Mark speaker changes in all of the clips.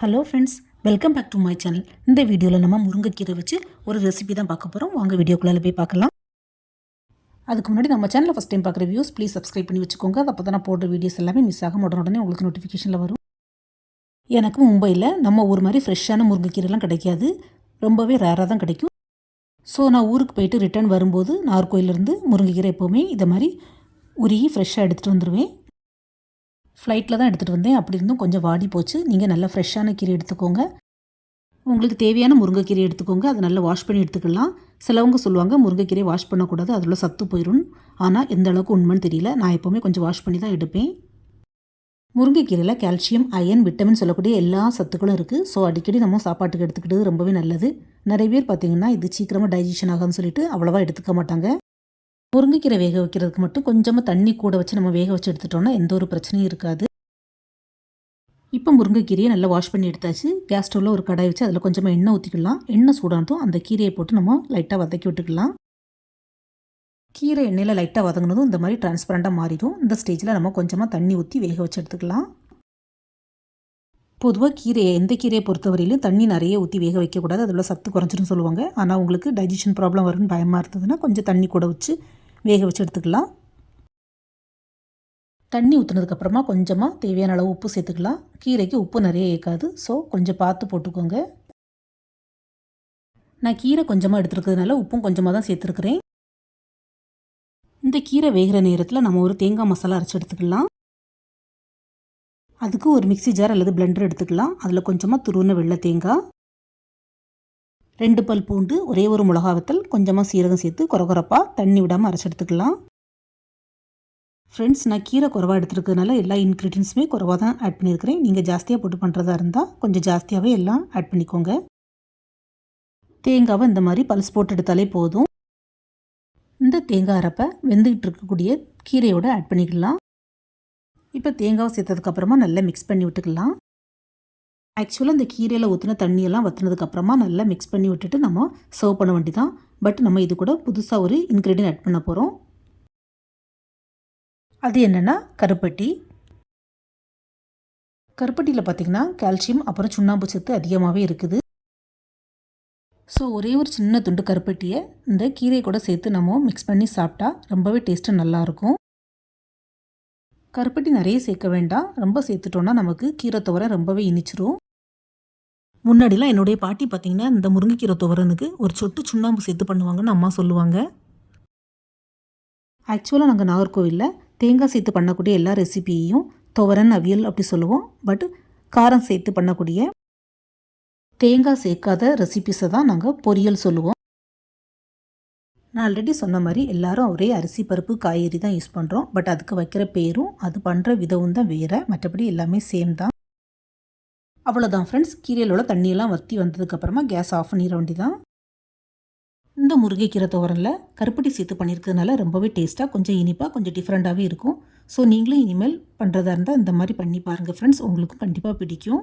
Speaker 1: Hello friends, welcome back to my channel. இந்த வீடியோவில் நம்ம முருங்கைக்கீரை வச்சு ஒரு ரெசிபி தான் பார்க்க போகிறோம். வாங்க வீடியோக்குள்ளே போய் பார்க்கலாம். அதுக்கு முன்னாடி நம்ம சேனலில் ஃபஸ்ட் டைம் பார்க்குற வியூஸ் ப்ளீஸ் சப்ஸ்கிரைப் பண்ணி வச்சுக்கோங்க. அப்போ தான் நான் போடுற வீடியோஸ் எல்லாமே மிஸ் ஆகாம உடனே உங்களுக்கு நோட்டிஃபிகேஷனில் வரும். எனக்கு மும்பையில் நம்ம ஊர் மாதிரி ஃப்ரெஷ்ஷான முருங்கைக்கீரைலாம் கிடைக்காது, ரொம்பவே ரேராக தான் கிடைக்கும். ஸோ நான் ஊருக்கு போயிட்டு ரிட்டர்ன் வரும்போது நாகர்கோயிலேருந்து முருங்கைக்கீரை எப்போவுமே இதை மாதிரி உருகி ஃப்ரெஷ்ஷாக எடுத்துகிட்டு வந்துடுவேன். ஃப்ளைட்டில் தான் எடுத்துகிட்டு வந்தேன், அப்படி இருந்தும் கொஞ்சம் வாடி போச்சு. நீங்கள் நல்லா ஃப்ரெஷ்ஷான கீரை எடுத்துக்கோங்க. உங்களுக்கு தேவையான முருங்கைக்கீரை எடுத்துக்கோங்க, அதை நல்லா வாஷ் பண்ணி எடுத்துக்கலாம். சிலவங்க சொல்லுவாங்க முருங்கைக்கீரை வாஷ் பண்ணக்கூடாது, அதில் சத்து போயிடும். ஆனால் எந்த அளவுக்கு உண்மைன்னு தெரியல. நான் எப்போவுமே கொஞ்சம் வாஷ் பண்ணி தான் எடுப்பேன். முருங்கைக்கீரையில் கால்சியம், அயன், விட்டமின் சொல்லக்கூடிய எல்லா சத்துக்களும் இருக்குது. ஸோ அடிக்கடி நம்ம சாப்பாட்டுக்கு எடுத்துக்கிட்டது ரொம்பவே நல்லது. நிறைய பேர் பார்த்திங்கன்னா இது சீக்கிரமாக டைஜஷன் ஆகும்னு சொல்லிட்டு அவ்வளோவா எடுத்துக்க மாட்டாங்க. முருங்கைக்கீரை வேக வைக்கிறதுக்கு மட்டும் கொஞ்சமாக தண்ணி கூட வச்சு நம்ம வேக வச்சு எடுத்துட்டோம்னா எந்த ஒரு பிரச்சனையும் இருக்காது. இப்போ முருங்கைக்கீரையை நல்லா வாஷ் பண்ணி எடுத்தாச்சு. கேஸ் ஸ்டவ்வில் ஒரு கடாய் வச்சு அதில் கொஞ்சமாக எண்ணெய் ஊற்றிக்கலாம். எண்ணெய் சூடானதும் அந்த கீரையை போட்டு நம்ம லைட்டாக வதக்கி விட்டுக்கலாம். கீரை எண்ணெயில் லைட்டாக வதங்கினதும் இந்த மாதிரி டிரான்ஸ்பரண்ட்டாக மாறிடும். இந்த ஸ்டேஜில் நம்ம கொஞ்சமாக தண்ணி ஊற்றி வேக வச்சு எடுத்துக்கலாம். பொதுவாக கீரையை எந்த கீரையை பொறுத்தவரையிலும் தண்ணி நிறைய ஊற்றி வேக வைக்கக்கூடாது, அதில் சத்து குறைஞ்சிடும் சொல்லுவாங்க. ஆனால் உங்களுக்கு டைஜஷன் ப்ராப்ளம் வரும்னு பயமாக இருந்ததுன்னா கொஞ்சம் தண்ணி கூட வச்சு வேக வச்சு எடுத்துக்கலாம். தண்ணி ஊற்றுனதுக்கப்புறமா கொஞ்சமாக தேவையான அளவு உப்பு சேர்த்துக்கலாம். கீரைக்கு உப்பு நிறைய ஏற்காது, ஸோ கொஞ்சம் பார்த்து போட்டுக்கோங்க. நான் கீரை கொஞ்சமாக எடுத்துருக்கிறதுனால உப்பும் கொஞ்சமாக தான் சேர்த்துருக்குறேன். இந்த கீரை வேகிற நேரத்தில் நம்ம ஒரு தேங்காய் மசாலா அரைச்சி எடுத்துக்கலாம். அதுக்கு ஒரு மிக்சி ஜார் அல்லது பிளெண்டர் எடுத்துக்கலாம். அதில் கொஞ்சமாக துருவின வெள்ளை தேங்காய், 2 பல் பூண்டு, ஒரே ஒரு மிளகா வத்தல், கொஞ்சமாக சீரகம் சேர்த்து கொரகொரப்பாக தண்ணி விடாமல் அரைச்சி எடுத்துக்கலாம். ஃப்ரெண்ட்ஸ், நான் கீரை குறவாக எடுத்துருக்கிறதுனால எல்லா இன்க்ரீடியன்ஸுமே குறவாக தான் ஆட் பண்ணியிருக்கிறேன். நீங்கள் ஜாஸ்தியாக போட்டு பண்ணுறதா இருந்தால் கொஞ்சம் ஜாஸ்தியாகவே எல்லாம் ஆட் பண்ணிக்கோங்க. தேங்காவை இந்த மாதிரி பல்ஸ் போட்டு எடுத்தாலே போதும். இந்த தேங்காய் அரைப்பை வெந்துக்கிட்டு இருக்கக்கூடிய கீரையோடு ஆட் பண்ணிக்கலாம். இப்போ தேங்காவை சேர்த்ததுக்கப்புறமா நல்லா மிக்ஸ் பண்ணி விட்டுக்கலாம். ஆக்சுவலாக இந்த கீரையில் ஊற்றின தண்ணியெல்லாம் வற்றினதுக்கப்புறமா நல்லா மிக்ஸ் பண்ணி விட்டுட்டு நம்ம சர்வ் பண்ண வேண்டியதான். பட் நம்ம இது கூட புதுசாக ஒரு இன்க்ரீடியன்ட் ஆட் பண்ண போகிறோம். அது என்னென்னா கருப்பட்டி. கருப்பட்டியில் பார்த்திங்கன்னா கால்சியம் அப்புறம் சுண்ணாம்பு சத்து அதிகமாகவே இருக்குது. ஸோ ஒரே ஒரு சின்ன துண்டு கருப்பட்டியை இந்த கீரையை கூட சேர்த்து நம்ம மிக்ஸ் பண்ணி சாப்பிட்டா ரொம்பவே டேஸ்ட்டு நல்லாயிருக்கும். கருப்பட்டி நிறைய சேர்க்க வேண்டாம், ரொம்ப சேர்த்துட்டோன்னா நமக்கு கீரை துவரை ரொம்பவே இனிச்சிரும். முன்னாடிலாம் என்னுடைய பாட்டி பார்த்திங்கன்னா இந்த முருங்கைக்கீரை துவரனுக்கு ஒரு சொட்டு சுண்ணாம்பு சேர்த்து பண்ணுவாங்கன்னு அம்மா சொல்லுவாங்க. ஆக்சுவலாக நாங்கள் நாகர்கோவிலில் தேங்காய் சேர்த்து பண்ணக்கூடிய எல்லா ரெசிபியையும் துவரன், அவியல் அப்படி சொல்லுவோம். பட் காரம் சேர்த்து பண்ணக்கூடிய தேங்காய் சேர்க்காத ரெசிபிஸை தான் நாங்கள் பொரியல் சொல்லுவோம். நான் ஆல்ரெடி சொன்ன மாதிரி எல்லாரும் ஒரே அரிசி, பருப்பு, காய்கறி தான் யூஸ் பண்ணுறோம். பட் அதுக்கு வைக்கிற பேரும் அது பண்ணுற விதமும் தான் வேறு, மற்றபடி எல்லாமே சேம் தான். அவ்வளோதான் ஃப்ரெண்ட்ஸ், கீரையில் உள்ள தண்ணியெல்லாம் வற்றி வந்ததுக்கப்புறமா கேஸ் ஆஃப் பண்ணிட வேண்டியதான். இந்த முருங்கைக்கீரை துவரனில் கருப்பட்டி சேர்த்து பண்ணியிருக்கிறதுனால ரொம்பவே டேஸ்ட்டாக, கொஞ்சம் இனிப்பாக, கொஞ்சம் டிஃப்ரெண்ட்டாகவே இருக்கும். ஸோ நீங்களும் இனிமேல் பண்ணுறதா இருந்தால் இந்த மாதிரி பண்ணி பாருங்கள் ஃப்ரெண்ட்ஸ், உங்களுக்கும் கண்டிப்பாக பிடிக்கும்.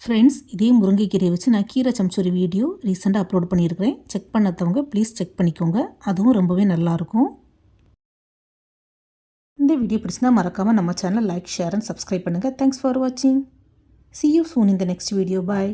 Speaker 1: ஃப்ரெண்ட்ஸ், இதே முருங்கைக்கீரையை வச்சு நான் கீரை சமைச்சொரு வீடியோ ரீசெண்டாக அப்லோட் பண்ணியிருக்கிறேன். செக் பண்ணாதவங்க ப்ளீஸ் செக் பண்ணிக்கோங்க, அதுவும் ரொம்பவே நல்லாயிருக்கும். இந்த வீடியோ பிடிச்சினா மறக்காமல் நம்ம channel like, share and subscribe பண்ணுங்கள். தேங்க்ஸ் ஃபார் வாட்சிங். See you soon in the next video. Bye.